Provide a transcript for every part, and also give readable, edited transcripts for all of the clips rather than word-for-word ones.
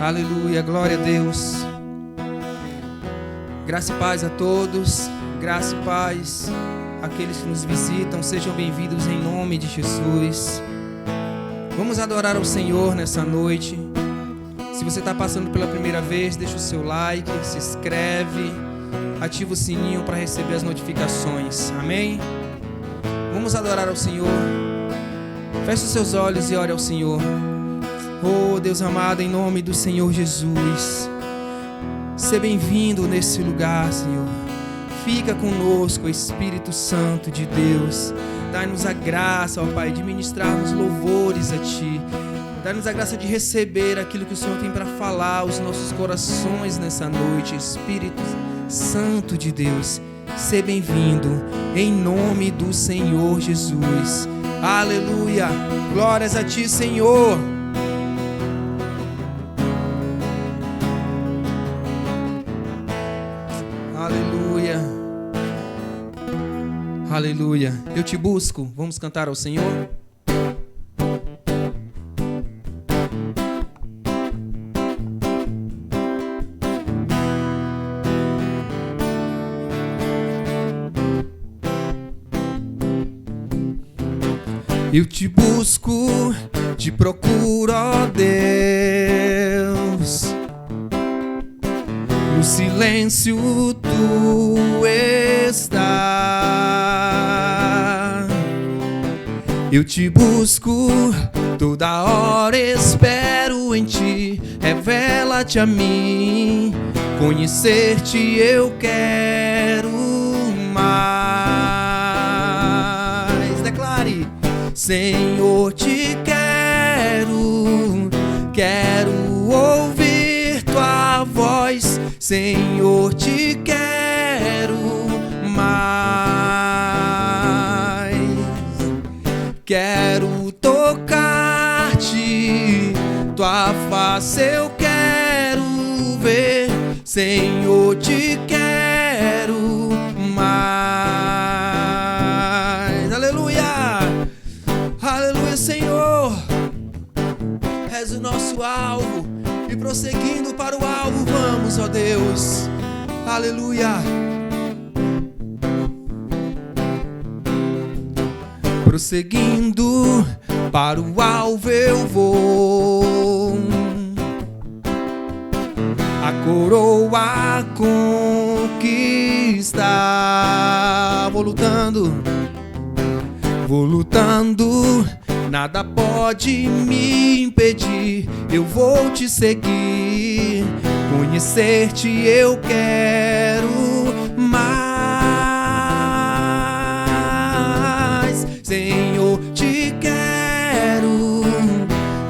Aleluia, glória a Deus. Graça e paz a todos, graça e paz àqueles que nos visitam, sejam bem-vindos em nome de Jesus. Vamos adorar ao Senhor nessa noite. Se você está passando pela primeira vez, deixa o seu like, se inscreve, ativa o sininho para receber as notificações, amém? Vamos adorar ao Senhor. Feche os seus olhos e ore ao Senhor. Oh, Deus amado, em nome do Senhor Jesus, seja bem-vindo nesse lugar, Senhor. Fica conosco, Espírito Santo de Deus. Dá-nos a graça, ó Pai, de ministrarmos louvores a Ti. Dá-nos a graça de receber aquilo que o Senhor tem para falar aos nossos corações nessa noite. Espírito Santo de Deus, seja bem-vindo em nome do Senhor Jesus. Aleluia, glórias a Ti, Senhor. Aleluia, eu te busco. Vamos cantar ao Senhor? Eu te busco, te procuro, ó Deus. No silêncio tu estás. Eu te busco, toda hora espero em Ti. Revela-te a mim, conhecer-te eu quero mais. Declare: Senhor, te quero, quero ouvir Tua voz. Senhor, te quero mais. Quero tocar-te, Tua face eu quero ver. Senhor, te quero mais. Aleluia, aleluia, Senhor. És o nosso alvo e prosseguindo para o alvo vamos, ó Deus. Aleluia. Prosseguindo para o alvo eu vou, a coroa conquistar. Vou lutando, nada pode me impedir. Eu vou te seguir, conhecer-te eu quero mais. Senhor, te quero,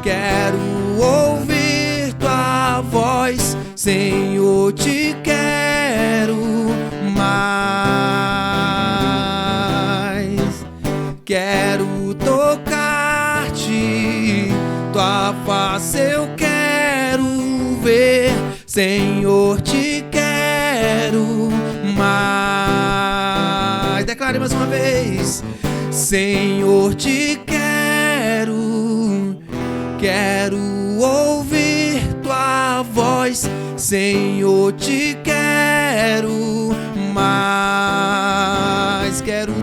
quero ouvir Tua voz. Senhor, te quero mais. Quero tocar-te, Tua face eu quero ver. Senhor, te quero mais. Declare mais uma vez. Senhor, te quero, quero ouvir Tua voz. Senhor, te quero mais. Quero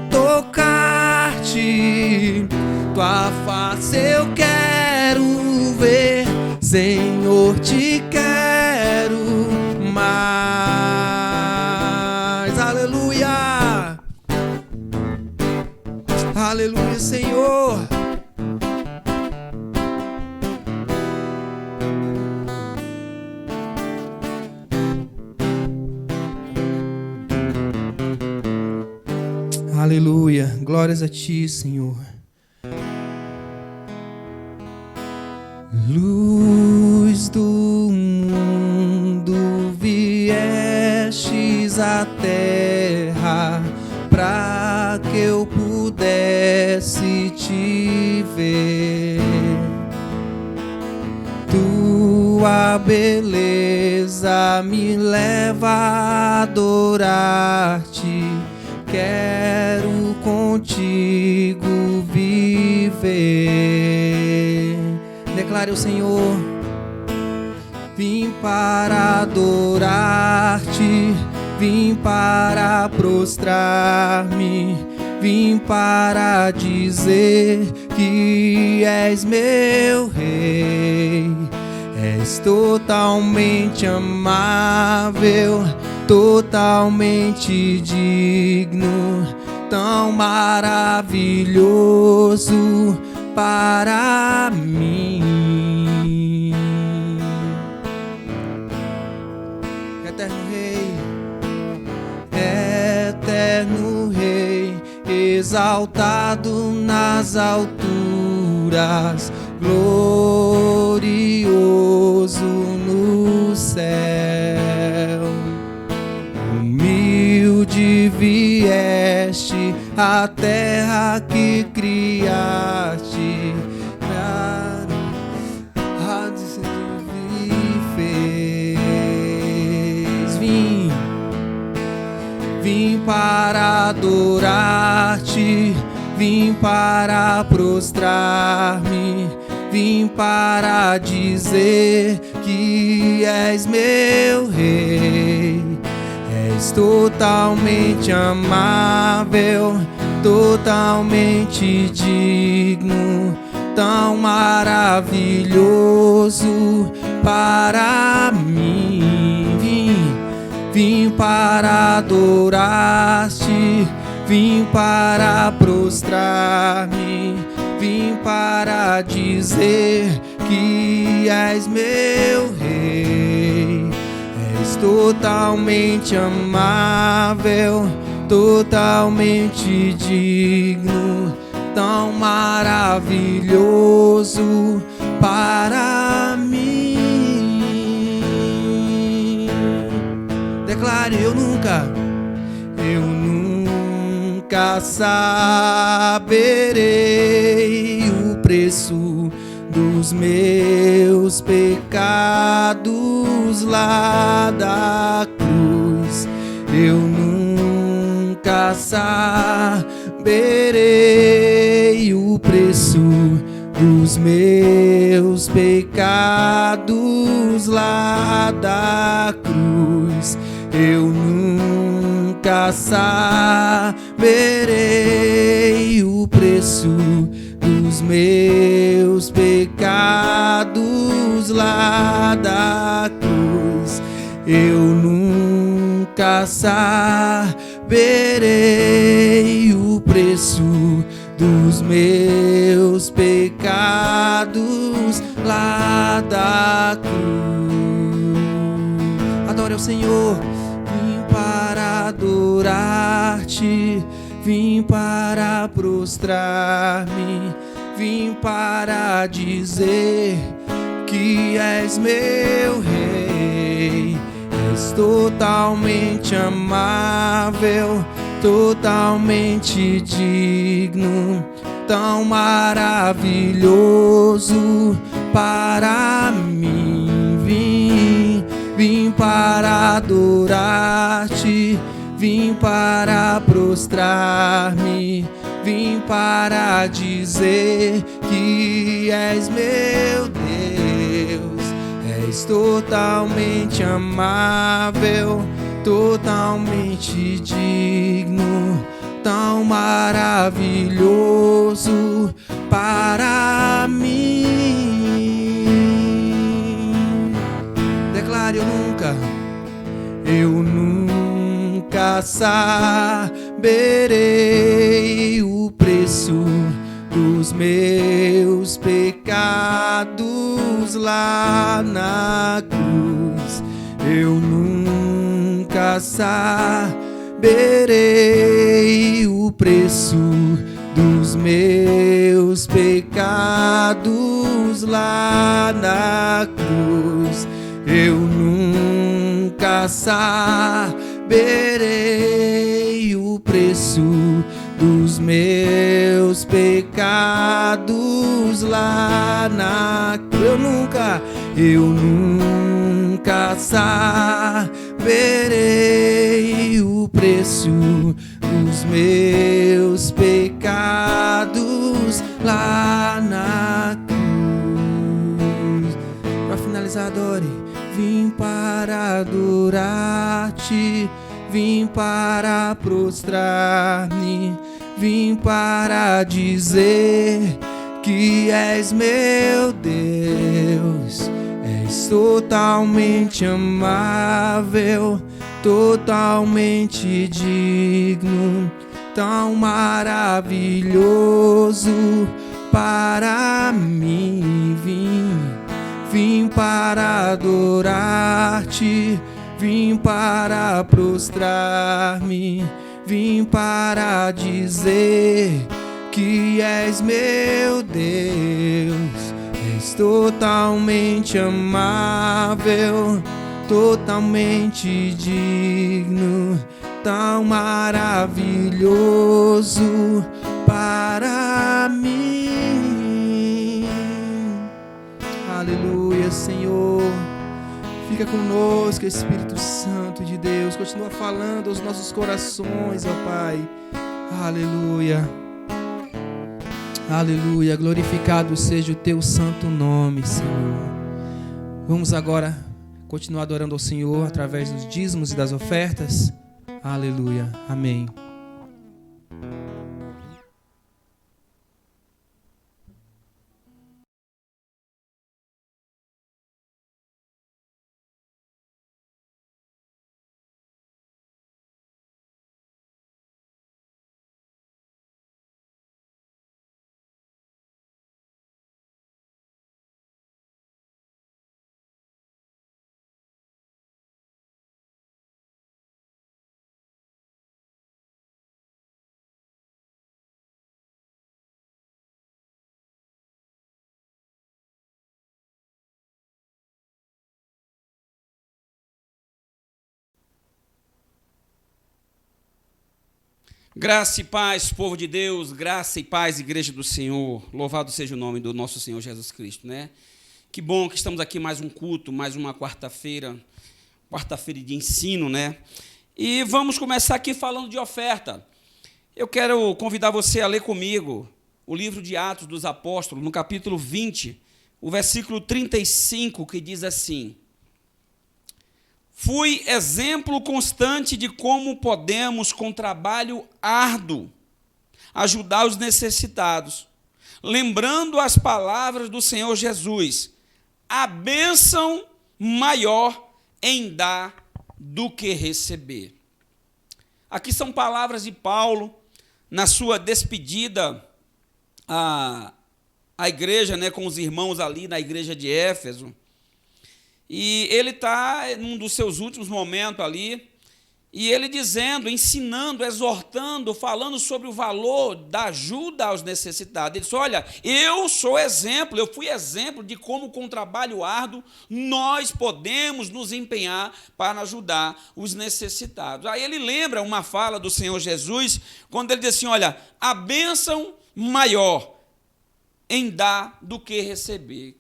tocar-te, Tua face eu quero ver. Senhor, te quero mais. Aleluia, aleluia, Senhor. Aleluia, glórias a Ti, Senhor. Luz do mundo, viestes à terra pra que eu pudesse Te ver. Tua beleza me leva a adorar-te. Quero contigo viver. Declare ao Senhor: vim para adorar-te, vim para prostrar-me, vim para dizer que és meu rei. És totalmente amável, totalmente digno, tão maravilhoso para mim. Eterno Rei, eterno Rei, exaltado nas alturas, glorioso no céu. Humilde vieste à terra que criaste, fez. Vim para adorar-te, vim para prostrar-me, vim para dizer que és meu rei. És totalmente amável, totalmente digno, tão maravilhoso para mim. Vim para adorar-te, vim para prostrar-me, vim para dizer que és meu rei. És totalmente amável, totalmente digno, tão maravilhoso para mim. Declare: eu nunca saberei o preço dos meus pecados lá da cruz. Eu nunca saberei o preço dos meus pecados lá da cruz. Eu nunca saberei o preço dos meus pecados lá da cruz. Eu nunca saberei o preço dos meus pecados lá da cruz. Adore ao Senhor. Vim para adorar-te, vim para prostrar-me, vim para dizer que és meu rei. És totalmente amável, totalmente digno, tão maravilhoso para mim. Vim para adorar-te, vim para prostrar-me, vim para dizer que és meu Deus. És totalmente amável, totalmente digno, tão maravilhoso para mim. Declare: eu nunca saberei o preço dos meus pecados lá na cruz. Eu nunca saberei o preço dos meus pecados lá na cruz. Eu nunca saberei o preço dos meus pecados lá na cruz. Eu nunca saberei o preço dos meus pecados lá na cruz. adore. Vim para adorar-te, vim para prostrar-me, vim para dizer que és meu Deus. És totalmente amável, totalmente digno, tão maravilhoso para mim. Vim para adorar-te, vim para prostrar-me, vim para dizer que és meu Deus. És totalmente amável, totalmente digno, tão maravilhoso para mim. Aleluia, Senhor. Fica conosco, Espírito Santo de Deus. Continua falando aos nossos corações, ó Pai. Aleluia. Aleluia. Glorificado seja o teu santo nome, Senhor. Vamos agora continuar adorando ao Senhor através dos dízimos e das ofertas. Aleluia. Amém. Graça e paz, povo de Deus, graça e paz, igreja do Senhor. Louvado seja o nome do nosso Senhor Jesus Cristo, né? Que bom que estamos aqui mais um culto, mais uma quarta-feira de ensino, né? E vamos começar aqui falando de oferta. Eu quero convidar você a ler comigo o livro de Atos dos Apóstolos, no capítulo 20, o versículo 35, que diz assim: fui exemplo constante de como podemos, com trabalho árduo, ajudar os necessitados, lembrando as palavras do Senhor Jesus: a bênção maior em dar do que receber. Aqui são palavras de Paulo, na sua despedida à igreja, né, com os irmãos ali na igreja de Éfeso. E ele está num dos seus últimos momentos ali, e ele dizendo, ensinando, exortando, falando sobre o valor da ajuda aos necessitados. Ele disse: olha, eu sou exemplo, eu fui exemplo de como com trabalho árduo nós podemos nos empenhar para ajudar os necessitados. Aí ele lembra uma fala do Senhor Jesus, quando ele diz assim: olha, a bênção maior em dar do que receber.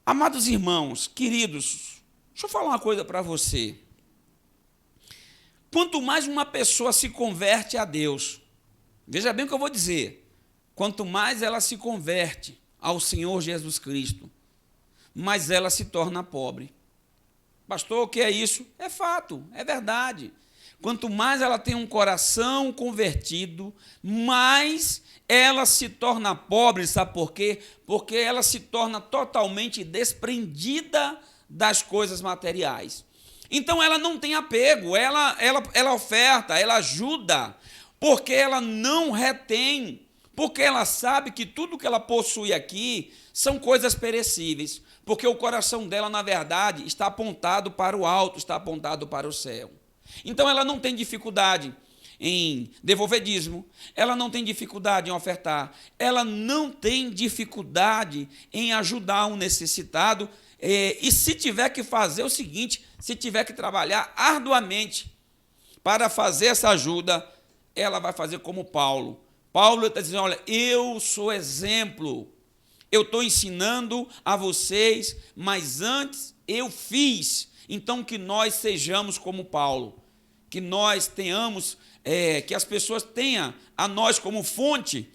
Amados irmãos, queridos, deixa eu falar uma coisa para você. Quanto mais uma pessoa se converte a Deus, veja bem o que eu vou dizer, quanto mais ela se converte ao Senhor Jesus Cristo, mais ela se torna pobre. Pastor, o que é isso? É fato, é verdade. Quanto mais ela tem um coração convertido, mais ela se torna pobre, sabe por quê? Porque ela se torna totalmente desprendida das coisas materiais. Então ela não tem apego, ela oferta, ela ajuda, porque ela não retém, porque ela sabe que tudo que ela possui aqui são coisas perecíveis, porque o coração dela, na verdade, está apontado para o alto, está apontado para o céu. Então ela não tem dificuldade em devolver dízimo, ela não tem dificuldade em ofertar, ela não tem dificuldade em ajudar um necessitado, e se tiver que fazer o seguinte, se tiver que trabalhar arduamente para fazer essa ajuda, ela vai fazer como Paulo. Paulo está dizendo: olha, eu sou exemplo, eu estou ensinando a vocês, mas antes eu fiz. Então, que nós sejamos como Paulo, que nós tenhamos, que as pessoas tenham a nós como fonte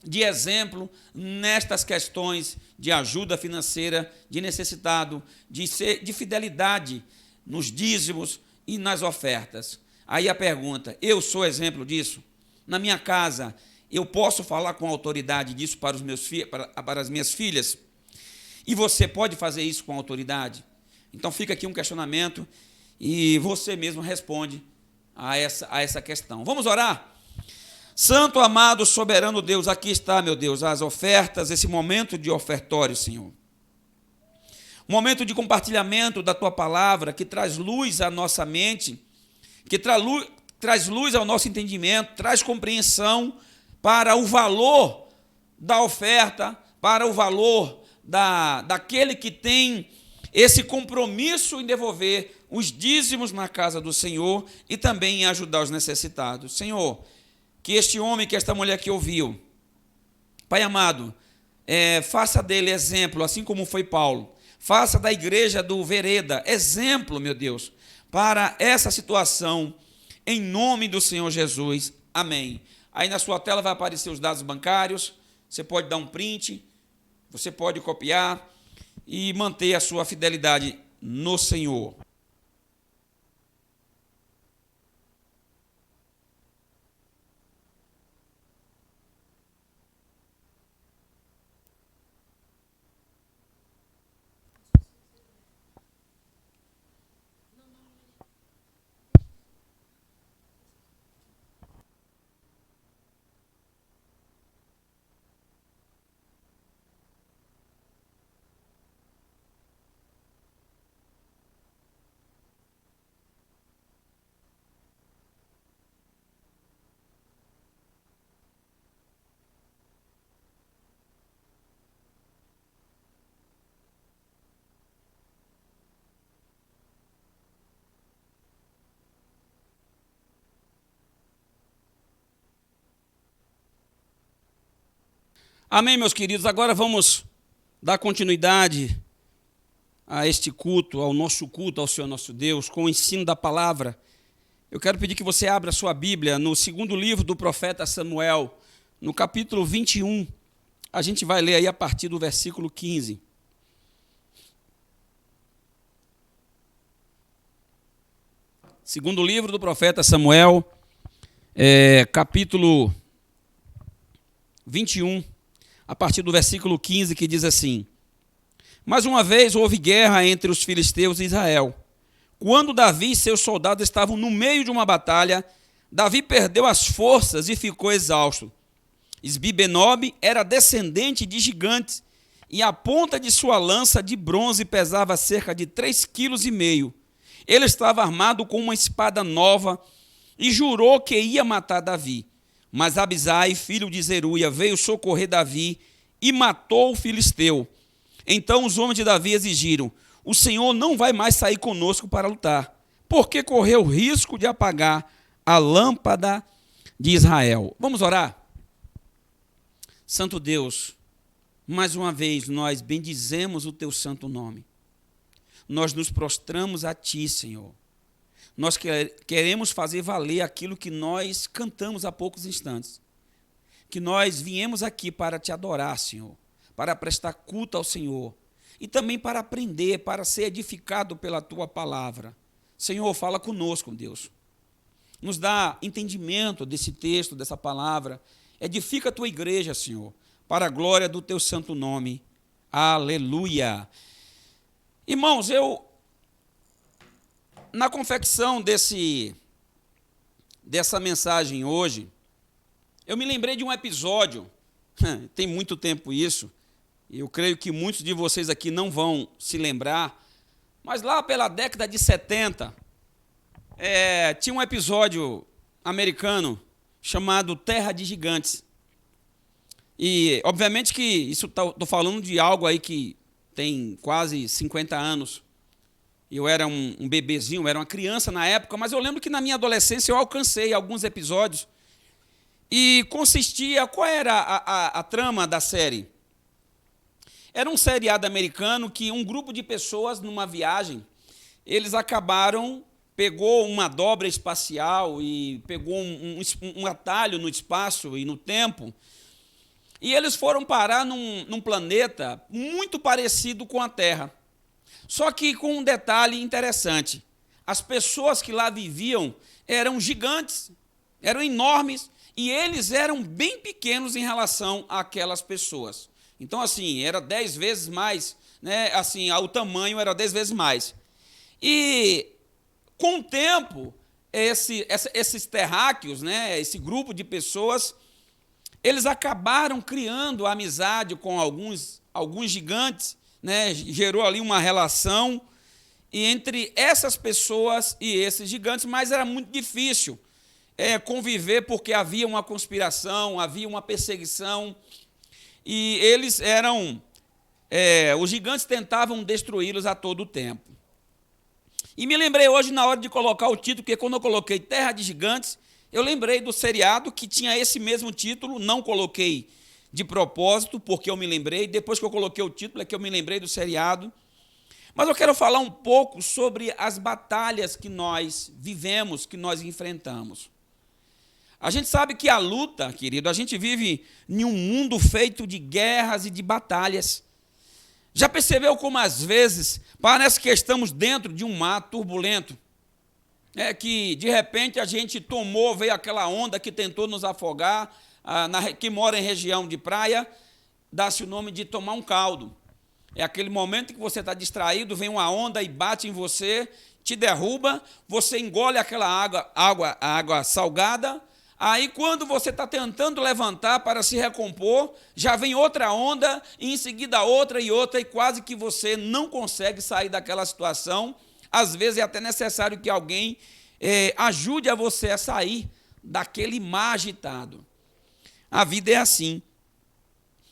de exemplo nestas questões de ajuda financeira, de necessitado, de fidelidade nos dízimos e nas ofertas. Aí a pergunta, eu sou exemplo disso? Na minha casa, eu posso falar com autoridade disso para as minhas filhas? E você pode fazer isso com autoridade? Então fica aqui um questionamento e você mesmo responde a essa questão. Vamos orar? Santo, amado, soberano Deus, aqui está, meu Deus, as ofertas, esse momento de ofertório, Senhor. Momento de compartilhamento da Tua palavra, que traz luz à nossa mente, que traz luz ao nosso entendimento, traz compreensão para o valor da oferta, para o valor daquele que tem esse compromisso em devolver os dízimos na casa do Senhor e também em ajudar os necessitados. Senhor, que este homem, que esta mulher que ouviu, Pai amado, faça dele exemplo, assim como foi Paulo. Faça da igreja do Vereda exemplo, meu Deus, para essa situação, em nome do Senhor Jesus. Amém. Aí na sua tela vai aparecer os dados bancários, você pode dar um print, você pode copiar e manter a sua fidelidade no Senhor. Amém, meus queridos. Agora vamos dar continuidade a este culto, ao nosso culto, ao Senhor nosso Deus, com o ensino da palavra. Eu quero pedir que você abra a sua Bíblia no segundo livro do profeta Samuel, no capítulo 21. A gente vai ler aí a partir do versículo 15. Segundo livro do profeta Samuel, capítulo 21. A partir do versículo 15, que diz assim: Mais uma vez houve guerra entre os filisteus e Israel. Quando Davi e seus soldados estavam no meio de uma batalha, Davi perdeu as forças e ficou exausto. Isbi-Benob era descendente de gigantes, e a ponta de sua lança de bronze pesava cerca de 3,5 kg. Ele estava armado com uma espada nova e jurou que ia matar Davi. Mas Abisai, filho de Zeruia, veio socorrer Davi e matou o filisteu. Então os homens de Davi exigiram: o Senhor não vai mais sair conosco para lutar, porque correu o risco de apagar a lâmpada de Israel. Vamos orar? Santo Deus, mais uma vez nós bendizemos o teu santo nome. Nós nos prostramos a ti, Senhor. Nós queremos fazer valer aquilo que nós cantamos há poucos instantes. Que nós viemos aqui para te adorar, Senhor, para prestar culto ao Senhor e também para aprender, para ser edificado pela tua palavra. Senhor, fala conosco, Deus. Nos dá entendimento desse texto, dessa palavra. Edifica a tua igreja, Senhor, para a glória do teu santo nome. Aleluia. Irmãos, na confecção dessa mensagem hoje, eu me lembrei de um episódio, tem muito tempo isso, eu creio que muitos de vocês aqui não vão se lembrar, mas lá pela década de 70, tinha um episódio americano chamado Terra de Gigantes. E, obviamente que isso estou falando de algo aí que tem quase 50 anos. Eu era um bebezinho, eu era uma criança na época, mas eu lembro que na minha adolescência eu alcancei alguns episódios. E consistia, qual era a trama da série? Era um seriado americano que um grupo de pessoas, numa viagem, eles pegou uma dobra espacial e pegou um atalho no espaço e no tempo E eles foram parar num planeta muito parecido com a Terra. Só que com um detalhe interessante. As pessoas que lá viviam eram gigantes, eram enormes, e eles eram bem pequenos em relação àquelas pessoas. Então, assim, era 10 vezes mais, né? Assim, o tamanho era 10 vezes mais. E, com o tempo, esses terráqueos, né? Esse grupo de pessoas, eles acabaram criando amizade com alguns gigantes, né? Gerou ali uma relação entre essas pessoas e esses gigantes, mas era muito difícil conviver, porque havia uma conspiração, havia uma perseguição, e eles eram... os gigantes tentavam destruí-los a todo tempo. E me lembrei hoje, na hora de colocar o título, porque quando eu coloquei Terra de Gigantes, eu lembrei do seriado que tinha esse mesmo título, não coloquei de propósito, porque eu me lembrei, depois que eu coloquei o título é que eu me lembrei do seriado. Mas eu quero falar um pouco sobre as batalhas que nós vivemos, que nós enfrentamos. A gente sabe que a luta, querido, a gente vive em um mundo feito de guerras e de batalhas. Já percebeu como, às vezes, parece que estamos dentro de um mar turbulento? Que, de repente, a gente veio aquela onda que tentou nos afogar, que mora em região de praia, dá-se o nome de tomar um caldo. É aquele momento que você está distraído, vem uma onda e bate em você, te derruba, você engole aquela água salgada. Aí, quando você está tentando levantar para se recompor, já vem outra onda, e em seguida outra, e quase que você não consegue sair daquela situação. Às vezes é até necessário que alguém ajude a você a sair daquele mar agitado. A vida é assim.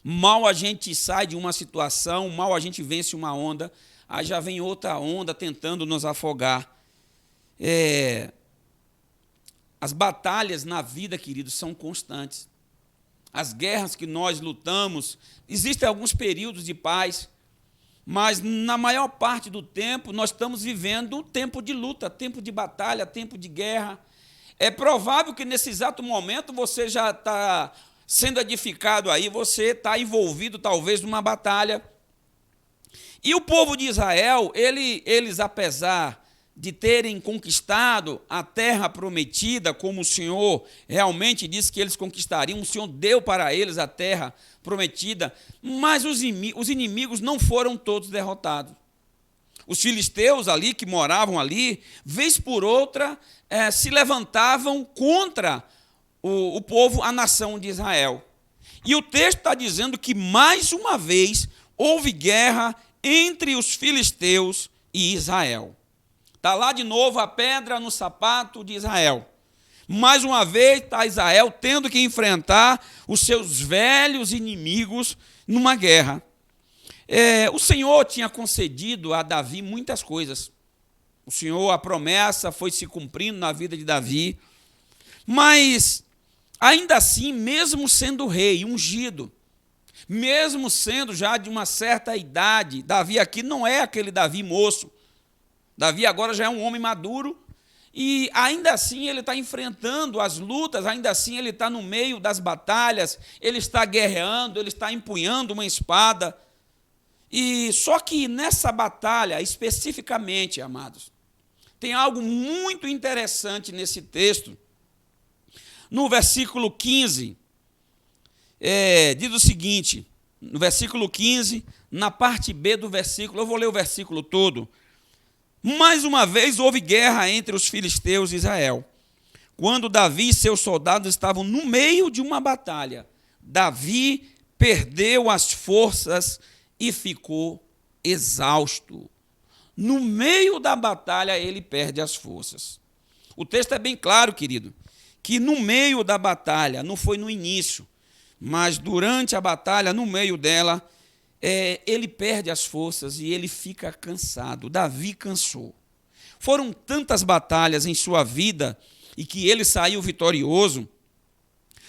Mal a gente sai de uma situação, mal a gente vence uma onda, aí já vem outra onda tentando nos afogar. As batalhas na vida, queridos, são constantes. As guerras que nós lutamos, existem alguns períodos de paz, mas na maior parte do tempo nós estamos vivendo um tempo de luta, tempo de batalha, tempo de guerra. É provável que nesse exato momento você já está sendo edificado aí, você está envolvido talvez numa batalha. E o povo de Israel, eles apesar de terem conquistado a terra prometida, como o Senhor realmente disse que eles conquistariam, o Senhor deu para eles a terra prometida, mas os inimigos não foram todos derrotados. Os filisteus ali, que moravam ali, vez por outra, se levantavam contra o povo, a nação de Israel. E o texto está dizendo que, mais uma vez, houve guerra entre os filisteus e Israel. Está lá de novo a pedra no sapato de Israel. Mais uma vez está Israel tendo que enfrentar os seus velhos inimigos numa guerra. O Senhor tinha concedido a Davi muitas coisas. O Senhor, a promessa foi se cumprindo na vida de Davi. Mas, ainda assim, mesmo sendo rei, ungido, mesmo sendo já de uma certa idade, Davi aqui não é aquele Davi moço. Davi agora já é um homem maduro e ainda assim ele está enfrentando as lutas, ainda assim ele está no meio das batalhas, ele está guerreando, ele está empunhando uma espada. E só que nessa batalha, especificamente, amados, tem algo muito interessante nesse texto. No versículo 15, diz o seguinte, no versículo 15, na parte B do versículo, eu vou ler o versículo todo. Mais uma vez houve guerra entre os filisteus e Israel. Quando Davi e seus soldados estavam no meio de uma batalha, Davi perdeu as forças e ficou exausto. No meio da batalha, ele perde as forças. O texto é bem claro, querido, que no meio da batalha, não foi no início, mas durante a batalha, no meio dela, ele perde as forças e ele fica cansado. Davi cansou. Foram tantas batalhas em sua vida e que ele saiu vitorioso,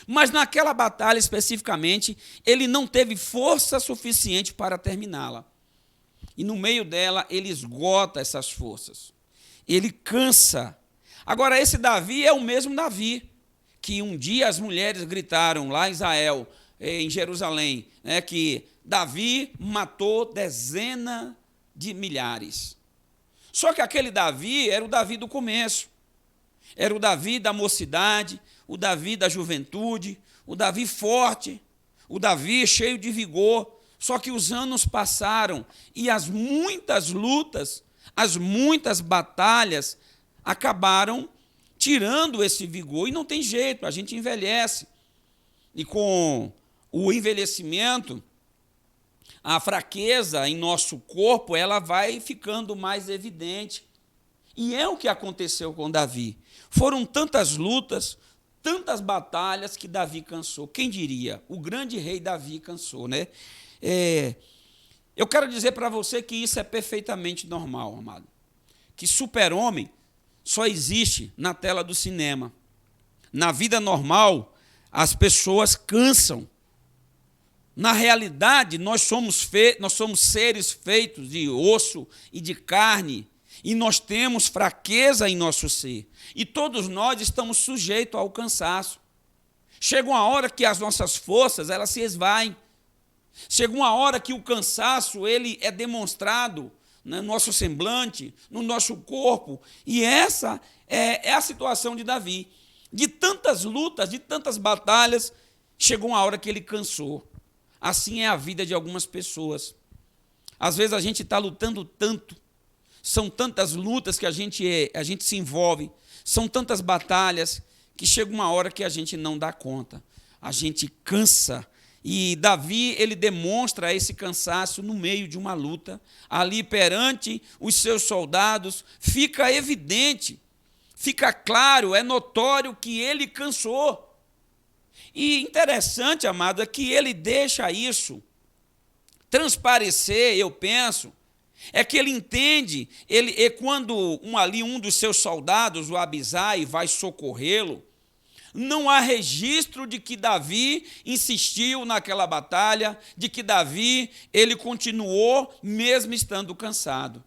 mas naquela batalha especificamente, ele não teve força suficiente para terminá-la. E no meio dela, ele esgota essas forças. Ele cansa. Agora, esse Davi é o mesmo Davi que um dia as mulheres gritaram lá em Israel, em Jerusalém, né, que Davi matou dezenas de milhares. Só que aquele Davi era o Davi do começo. Era o Davi da mocidade, o Davi da juventude, o Davi forte, o Davi cheio de vigor. Só que os anos passaram e as muitas lutas, as muitas batalhas acabaram tirando esse vigor. E não tem jeito, a gente envelhece. E com o envelhecimento, a fraqueza em nosso corpo, ela vai ficando mais evidente. E é o que aconteceu com Davi. Foram tantas lutas, tantas batalhas que Davi cansou. Quem diria? O grande rei Davi cansou, né? Eu quero dizer para você que isso é perfeitamente normal, amado. Que super-homem só existe na tela do cinema. Na vida normal, as pessoas cansam. Na realidade, nós somos seres feitos de osso e de carne, e nós temos fraqueza em nosso ser. E todos nós estamos sujeitos ao cansaço. Chega uma hora que as nossas forças elas se esvaem. Chega uma hora que o cansaço ele é demonstrado no nosso semblante, no nosso corpo. E essa é a situação de Davi. De tantas lutas, de tantas batalhas, chegou uma hora que ele cansou. Assim é a vida de algumas pessoas. Às vezes a gente está lutando tanto, são tantas lutas que a gente se envolve, são tantas batalhas, que chega uma hora que a gente não dá conta. A gente cansa. E Davi, ele demonstra esse cansaço no meio de uma luta. Ali perante os seus soldados, fica evidente, fica claro, é notório que ele cansou. E interessante, amado, é que ele deixa isso transparecer, eu penso, é que ele entende, quando um dos seus soldados, o Abisai, vai socorrê-lo, não há registro de que Davi insistiu naquela batalha, de que Davi ele continuou mesmo estando cansado.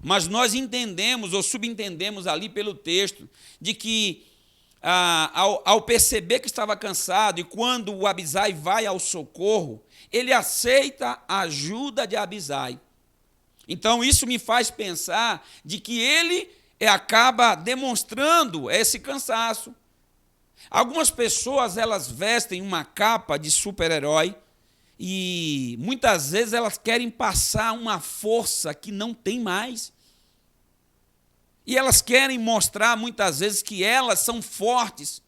Mas nós entendemos ou subentendemos ali pelo texto de que ao perceber que estava cansado e quando o Abisai vai ao socorro, ele aceita a ajuda de Abisai. Então isso me faz pensar de que ele acaba demonstrando esse cansaço. Algumas pessoas elas vestem uma capa de super-herói e muitas vezes elas querem passar uma força que não tem mais. E elas querem mostrar muitas vezes que elas são fortes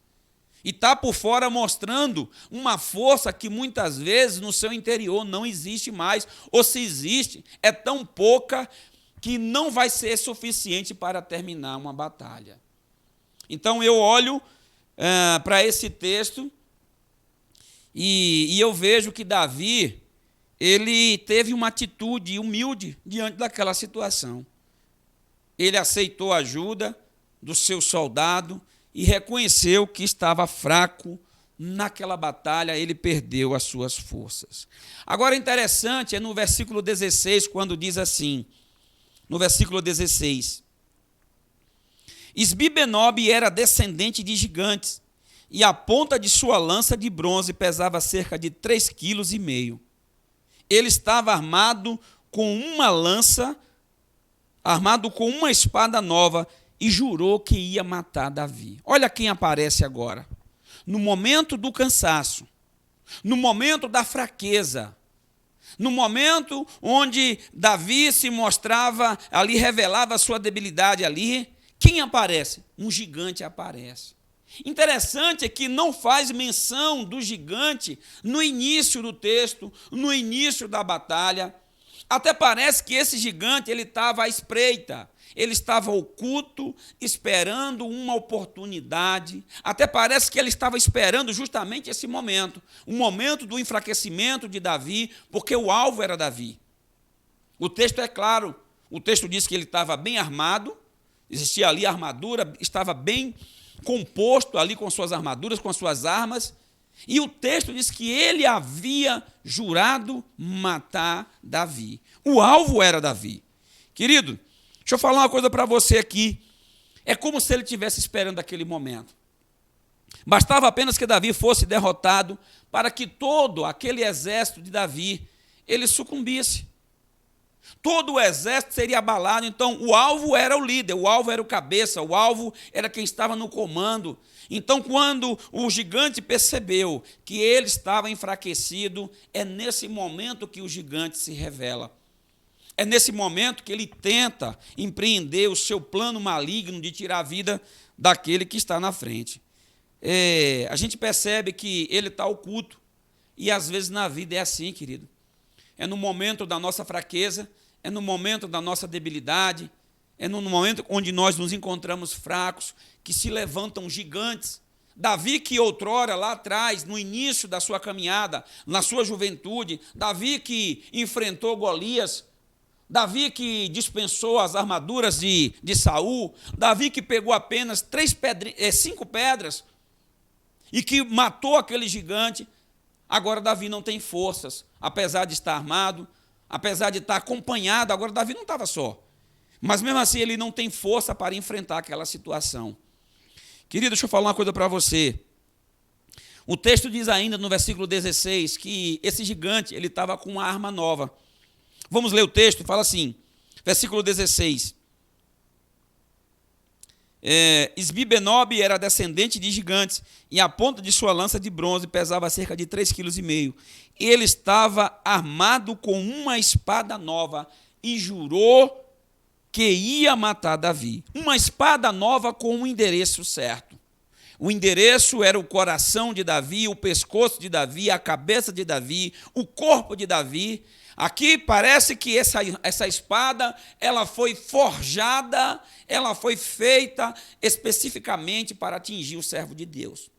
e está por fora mostrando uma força que muitas vezes no seu interior não existe mais, ou se existe, é tão pouca que não vai ser suficiente para terminar uma batalha. Então eu olho para esse texto e eu vejo que Davi ele teve uma atitude humilde diante daquela situação. Ele aceitou a ajuda do seu soldado e reconheceu que estava fraco naquela batalha, ele perdeu as suas forças. Agora, interessante é no versículo 16, quando diz assim, no versículo 16, Isbi-Benob era descendente de gigantes, e a ponta de sua lança de bronze pesava cerca de 3,5 kg. Ele estava armado com uma lança, armado com uma espada nova, e jurou que ia matar Davi. Olha quem aparece agora. No momento do cansaço, no momento da fraqueza, no momento onde Davi se mostrava ali, revelava a sua debilidade ali, quem aparece? Um gigante aparece. Interessante é que não faz menção do gigante no início do texto, no início da batalha. Até parece que esse gigante ele estava à espreita, ele estava oculto, esperando uma oportunidade. Até parece que ele estava esperando justamente esse momento, o momento do enfraquecimento de Davi, porque o alvo era Davi. O texto é claro, o texto diz que ele estava bem armado, existia ali a armadura, estava bem composto ali com suas armaduras, com as suas armas, e o texto diz que ele havia jurado matar Davi. O alvo era Davi. Querido, deixa eu falar uma coisa para você aqui. É como se ele estivesse esperando aquele momento. Bastava apenas que Davi fosse derrotado para que todo aquele exército de Davi, ele sucumbisse. Todo o exército seria abalado. Então, o alvo era o líder, o alvo era o cabeça, o alvo era quem estava no comando. Então, quando o gigante percebeu que ele estava enfraquecido, é nesse momento que o gigante se revela. É nesse momento que ele tenta empreender o seu plano maligno de tirar a vida daquele que está na frente. A gente percebe que ele está oculto. E às vezes na vida é assim, querido. É no momento da nossa fraqueza, é no momento da nossa debilidade, é no momento onde nós nos encontramos fracos, que se levantam gigantes. Davi, que outrora, lá atrás, no início da sua caminhada, na sua juventude, Davi que enfrentou Golias, Davi que dispensou as armaduras de Saul, Davi que pegou apenas 5 pedras e que matou aquele gigante. Agora Davi não tem forças, apesar de estar armado, apesar de estar acompanhado. Agora Davi não estava só, mas mesmo assim ele não tem força para enfrentar aquela situação. Querido, deixa eu falar uma coisa para você. O texto diz ainda no versículo 16 que esse gigante ele estava com uma arma nova. Vamos ler o texto, fala assim, versículo 16. Esbi-Benob era descendente de gigantes, e a ponta de sua lança de bronze pesava cerca de 3,5 kg. Ele estava armado com uma espada nova e jurou que ia matar Davi. Uma espada nova com um endereço certo. O endereço era o coração de Davi, o pescoço de Davi, a cabeça de Davi, o corpo de Davi. Aqui parece que essa espada ela foi forjada, ela foi feita especificamente para atingir o servo de Deus.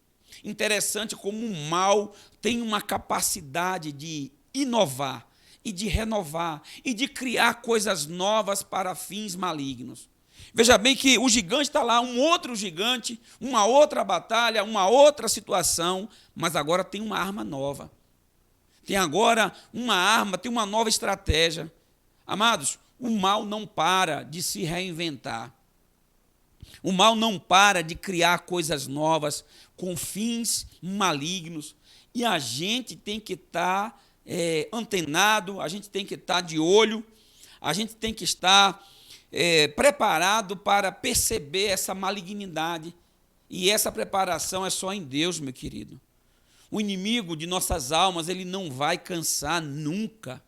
Interessante como o mal tem uma capacidade de inovar e de renovar e de criar coisas novas para fins malignos. Veja bem que o gigante está lá, um outro gigante, uma outra batalha, uma outra situação, mas agora tem uma arma nova. Tem agora uma arma, tem uma nova estratégia. Amados, o mal não para de se reinventar. O mal não para de criar coisas novas com fins malignos. E a gente tem que estar antenado, a gente tem que estar de olho, a gente tem que estar preparado para perceber essa malignidade. E essa preparação é só em Deus, meu querido. O inimigo de nossas almas, ele não vai cansar nunca.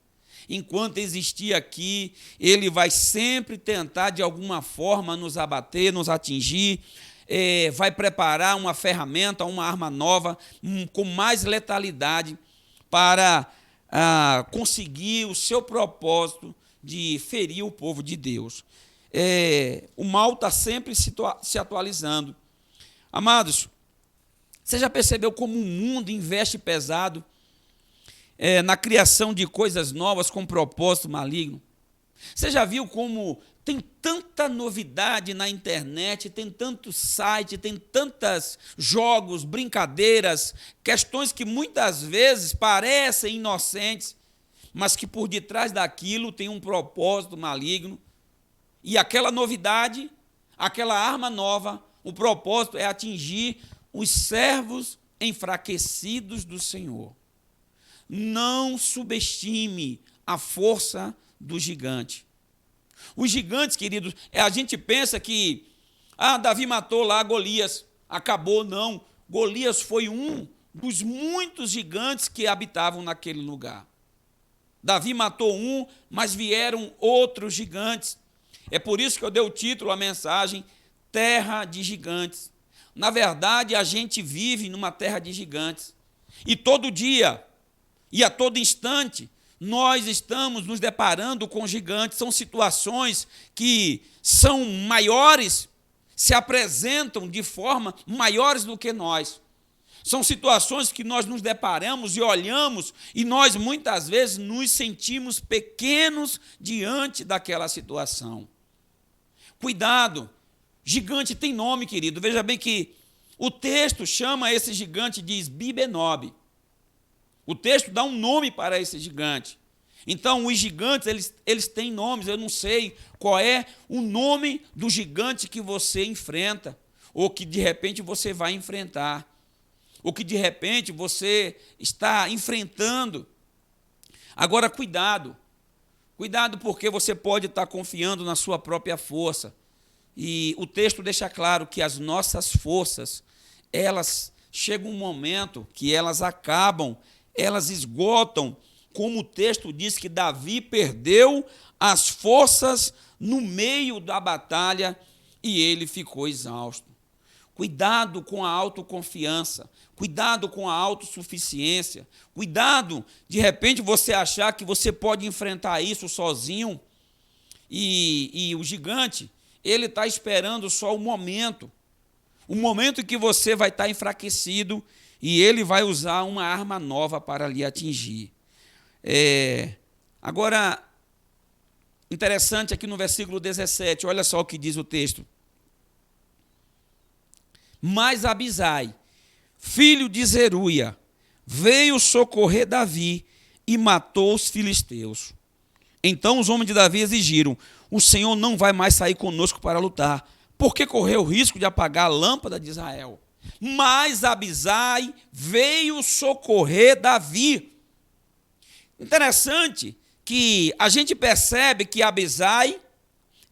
Enquanto existir aqui, ele vai sempre tentar, de alguma forma, nos abater, nos atingir, vai preparar uma ferramenta, uma arma nova, com mais letalidade, para conseguir o seu propósito de ferir o povo de Deus. O mal está sempre se atualizando. Amados, você já percebeu como o mundo investe pesado na criação de coisas novas com propósito maligno? Você já viu como tem tanta novidade na internet, tem tanto site, tem tantos jogos, brincadeiras, questões que muitas vezes parecem inocentes, mas que por detrás daquilo tem um propósito maligno. E aquela novidade, aquela arma nova, o propósito é atingir os servos enfraquecidos do Senhor. Não subestime a força do gigante. Os gigantes, queridos, a gente pensa que Davi matou lá Golias, acabou, não. Golias foi um dos muitos gigantes que habitavam naquele lugar. Davi matou um, mas vieram outros gigantes. É por isso que eu dei o título à mensagem, Terra de Gigantes. Na verdade, a gente vive numa terra de gigantes. E todo dia, e a todo instante, nós estamos nos deparando com gigantes. São situações que são maiores, se apresentam de forma maiores do que nós. São situações que nós nos deparamos e olhamos, e nós muitas vezes nos sentimos pequenos diante daquela situação. Cuidado! Gigante tem nome, querido. Veja bem que o texto chama esse gigante de Esbi-Benob. O texto dá um nome para esse gigante. Então, os gigantes, eles têm nomes. Eu não sei qual é o nome do gigante que você enfrenta, ou que, de repente, você vai enfrentar. o que de repente você está enfrentando. Agora, cuidado porque você pode estar confiando na sua própria força. E o texto deixa claro que as nossas forças, elas chegam um momento que elas acabam, elas esgotam, como o texto diz que Davi perdeu as forças no meio da batalha e ele ficou exausto. Cuidado com a autoconfiança, cuidado com a autossuficiência, cuidado, de repente, você achar que você pode enfrentar isso sozinho e o gigante, ele está esperando só o momento em que você vai estar enfraquecido e ele vai usar uma arma nova para lhe atingir. Agora, interessante aqui no versículo 17, olha só o que diz o texto. Mas Abisai, filho de Zeruia, veio socorrer Davi e matou os filisteus. Então os homens de Davi exigiram: o Senhor não vai mais sair conosco para lutar, porque correu o risco de apagar a lâmpada de Israel. Mas Abisai veio socorrer Davi. Interessante que a gente percebe que Abisai,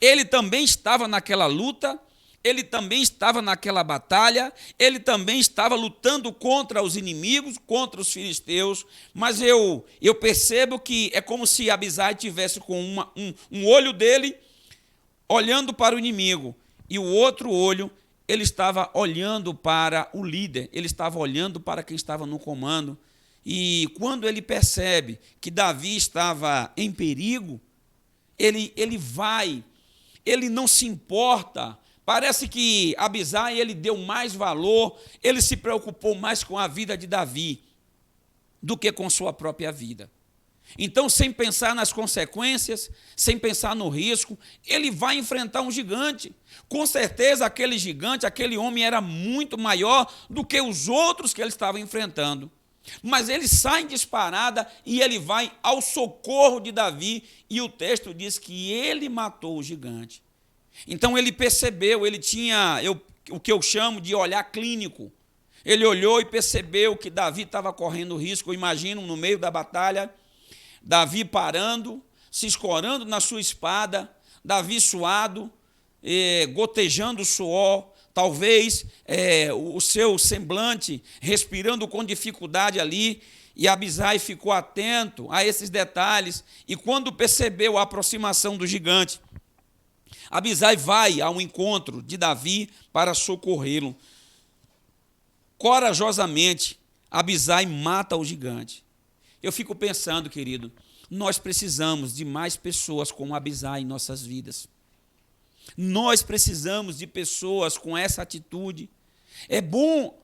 ele também estava naquela luta, ele também estava naquela batalha, ele também estava lutando contra os inimigos, contra os filisteus, mas eu percebo que é como se Abisai tivesse com um olho dele olhando para o inimigo, e o outro olho ele estava olhando para o líder, ele estava olhando para quem estava no comando. E quando ele percebe que Davi estava em perigo, ele não se importa. Parece que Abisai, ele deu mais valor, ele se preocupou mais com a vida de Davi do que com sua própria vida. Então, sem pensar nas consequências, sem pensar no risco, ele vai enfrentar um gigante. Com certeza, aquele gigante, aquele homem era muito maior do que os outros que ele estava enfrentando. Mas ele sai em disparada e ele vai ao socorro de Davi, e o texto diz que ele matou o gigante. Então ele percebeu, ele tinha o que eu chamo de olhar clínico. Ele olhou e percebeu que Davi estava correndo risco. Eu imagino, no meio da batalha, Davi parando, se escorando na sua espada, Davi suado, gotejando suor, talvez o seu semblante respirando com dificuldade ali, e Abisai ficou atento a esses detalhes, e quando percebeu a aproximação do gigante, Abisai vai ao encontro de Davi para socorrê-lo. Corajosamente, Abisai mata o gigante. Eu fico pensando, querido, nós precisamos de mais pessoas como Abisai em nossas vidas. Nós precisamos de pessoas com essa atitude. É bom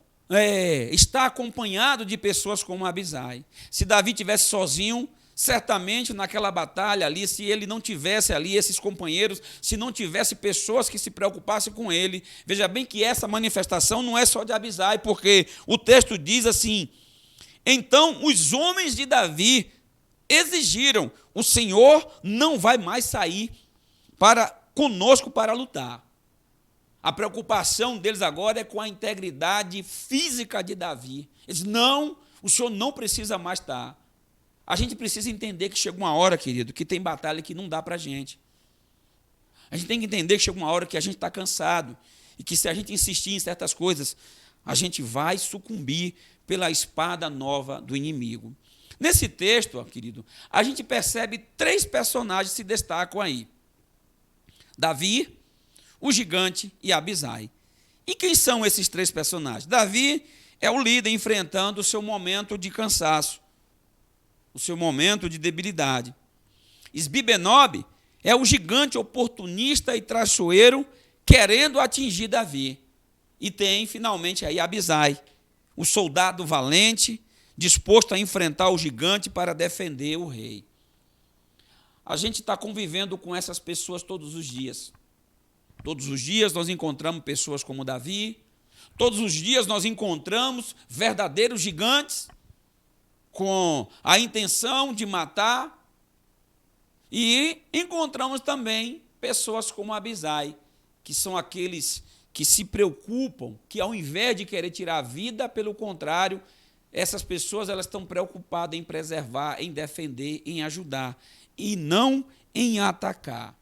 estar acompanhado de pessoas como Abisai. Se Davi tivesse sozinho, certamente naquela batalha ali, se ele não tivesse ali esses companheiros, se não tivesse pessoas que se preocupassem com ele, veja bem que essa manifestação não é só de Abisai, porque o texto diz assim: então os homens de Davi exigiram: o Senhor não vai mais sair conosco para lutar. A preocupação deles agora é com a integridade física de Davi. Eles: não, o Senhor não precisa mais estar. A gente precisa entender que chega uma hora, querido, que tem batalha que não dá para a gente. A gente tem que entender que chega uma hora que a gente está cansado e que se a gente insistir em certas coisas, a gente vai sucumbir pela espada nova do inimigo. Nesse texto, querido, a gente percebe 3 personagens se destacam aí: Davi, o gigante e Abisai. E quem são esses 3 personagens? Davi é o líder enfrentando o seu momento de cansaço, o seu momento de debilidade. Isbi-Benob é o gigante oportunista e traiçoeiro querendo atingir Davi. E tem, finalmente, aí Abisai, o soldado valente, disposto a enfrentar o gigante para defender o rei. A gente está convivendo com essas pessoas todos os dias. Todos os dias nós encontramos pessoas como Davi, todos os dias nós encontramos verdadeiros gigantes com a intenção de matar, e encontramos também pessoas como Abisai, que são aqueles que se preocupam, que ao invés de querer tirar a vida, pelo contrário, essas pessoas elas estão preocupadas em preservar, em defender, em ajudar, e não em atacar.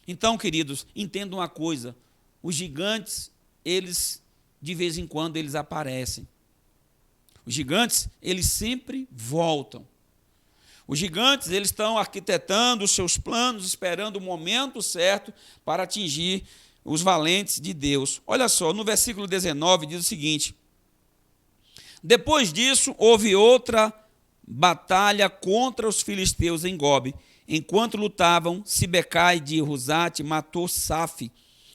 Então, queridos, entendam uma coisa, os gigantes, eles, de vez em quando, eles aparecem. Os gigantes, eles sempre voltam. Os gigantes, eles estão arquitetando os seus planos, esperando o momento certo para atingir os valentes de Deus. Olha só, no versículo 19 diz o seguinte: depois disso, houve outra batalha contra os filisteus em Gobe. Enquanto lutavam, Sibecai de Rusate matou Safi,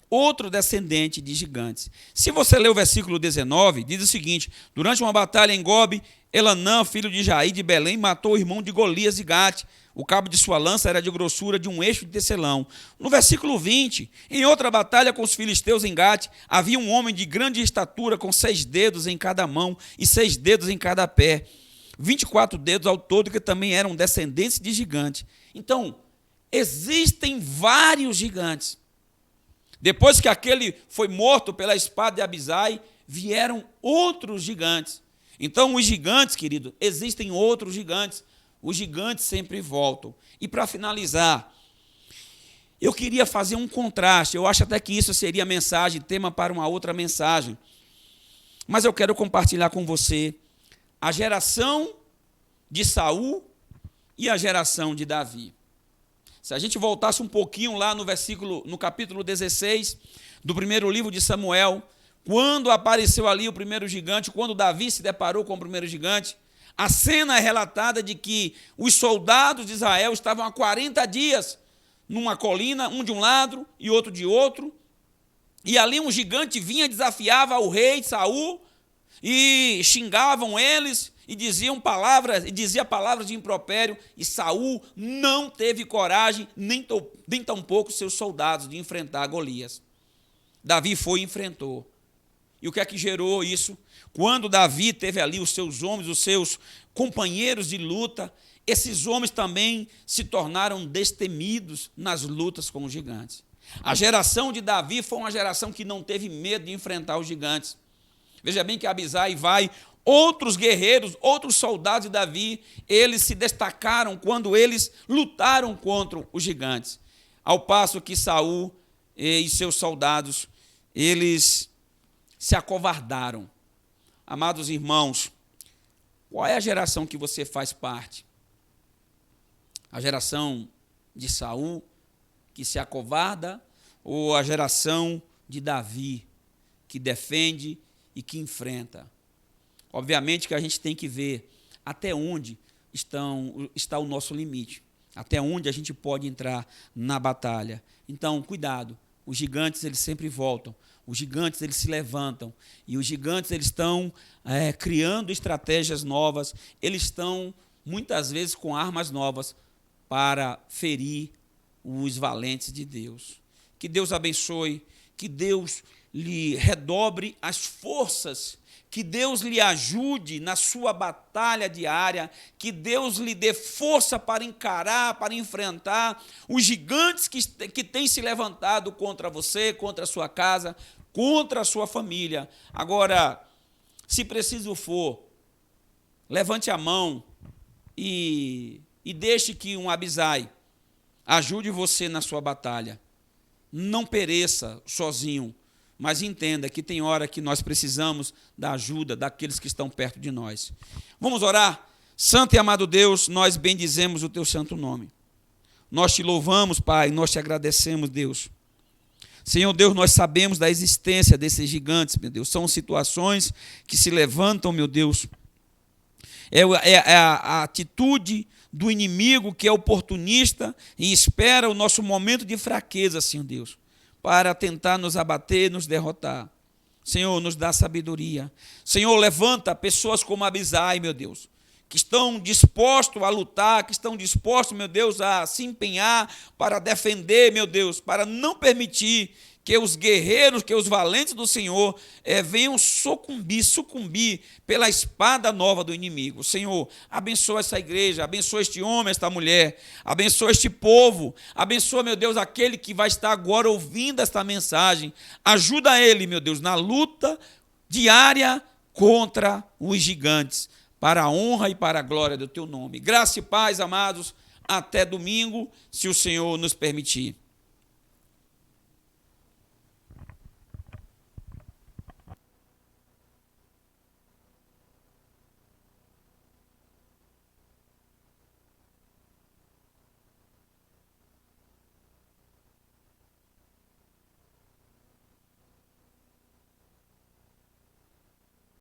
outro descendente de gigantes. Se você ler o versículo 19, diz o seguinte: durante uma batalha em Gobe, Elanã, filho de Jair de Belém, matou o irmão de Golias de Gate. O cabo de sua lança era de grossura de um eixo de tecelão. No versículo 20, em outra batalha com os filisteus em Gate, havia um homem de grande estatura, com 6 dedos em cada mão e 6 dedos em cada pé. 24 dedos ao todo, que também eram descendentes de gigantes. Então, existem vários gigantes. Depois que aquele foi morto pela espada de Abisai, vieram outros gigantes. Então, os gigantes, querido, existem outros gigantes. Os gigantes sempre voltam. E para finalizar, eu queria fazer um contraste. Eu acho até que isso seria mensagem, tema para uma outra mensagem. Mas eu quero compartilhar com você a geração de Saul e a geração de Davi. Se a gente voltasse um pouquinho lá no capítulo 16 do primeiro livro de Samuel, quando apareceu ali o primeiro gigante, quando Davi se deparou com o primeiro gigante, a cena é relatada de que os soldados de Israel estavam há 40 dias numa colina, um de um lado e outro de outro, e ali um gigante vinha e desafiava o rei Saul, e xingavam eles, e dizia palavras de impropério, e Saul não teve coragem, nem tampouco seus soldados, de enfrentar Golias. Davi foi e enfrentou. E o que é que gerou isso? Quando Davi teve ali os seus homens, os seus companheiros de luta, esses homens também se tornaram destemidos nas lutas com os gigantes. A geração de Davi foi uma geração que não teve medo de enfrentar os gigantes. Veja bem que Abisai vai, outros guerreiros, outros soldados de Davi, eles se destacaram quando eles lutaram contra os gigantes. Ao passo que Saul e seus soldados, eles se acovardaram. Amados irmãos, qual é a geração que você faz parte? A geração de Saul, que se acovarda, ou a geração de Davi, que defende e que enfrenta? Obviamente que a gente tem que ver até onde está o nosso limite, até onde a gente pode entrar na batalha. Então, cuidado, os gigantes eles sempre voltam, os gigantes eles se levantam, e os gigantes eles estão criando estratégias novas, eles estão muitas vezes com armas novas para ferir os valentes de Deus. Que Deus abençoe, que Deus lhe redobre as forças, que Deus lhe ajude na sua batalha diária, que Deus lhe dê força para encarar, para enfrentar os gigantes que têm se levantado contra você, contra a sua casa, contra a sua família. Agora, se preciso for, levante a mão e deixe que um Abisai ajude você na sua batalha. Não pereça sozinho, mas entenda que tem hora que nós precisamos da ajuda daqueles que estão perto de nós. Vamos orar? Santo e amado Deus, nós bendizemos o teu santo nome. Nós te louvamos, Pai, nós te agradecemos, Deus. Senhor Deus, nós sabemos da existência desses gigantes, meu Deus. São situações que se levantam, meu Deus. É a atitude do inimigo que é oportunista e espera o nosso momento de fraqueza, Senhor Deus, para tentar nos abater, nos derrotar. Senhor, nos dá sabedoria. Senhor, levanta pessoas como Abisai, meu Deus, que estão dispostos a lutar, que estão dispostos, meu Deus, a se empenhar para defender, meu Deus, para não permitir que os guerreiros, que os valentes do Senhor venham sucumbir pela espada nova do inimigo. Senhor, abençoa essa igreja, abençoa este homem, esta mulher, abençoa este povo, abençoa, meu Deus, aquele que vai estar agora ouvindo esta mensagem. Ajuda ele, meu Deus, na luta diária contra os gigantes, para a honra e para a glória do teu nome. Graça e paz, amados, até domingo, se o Senhor nos permitir.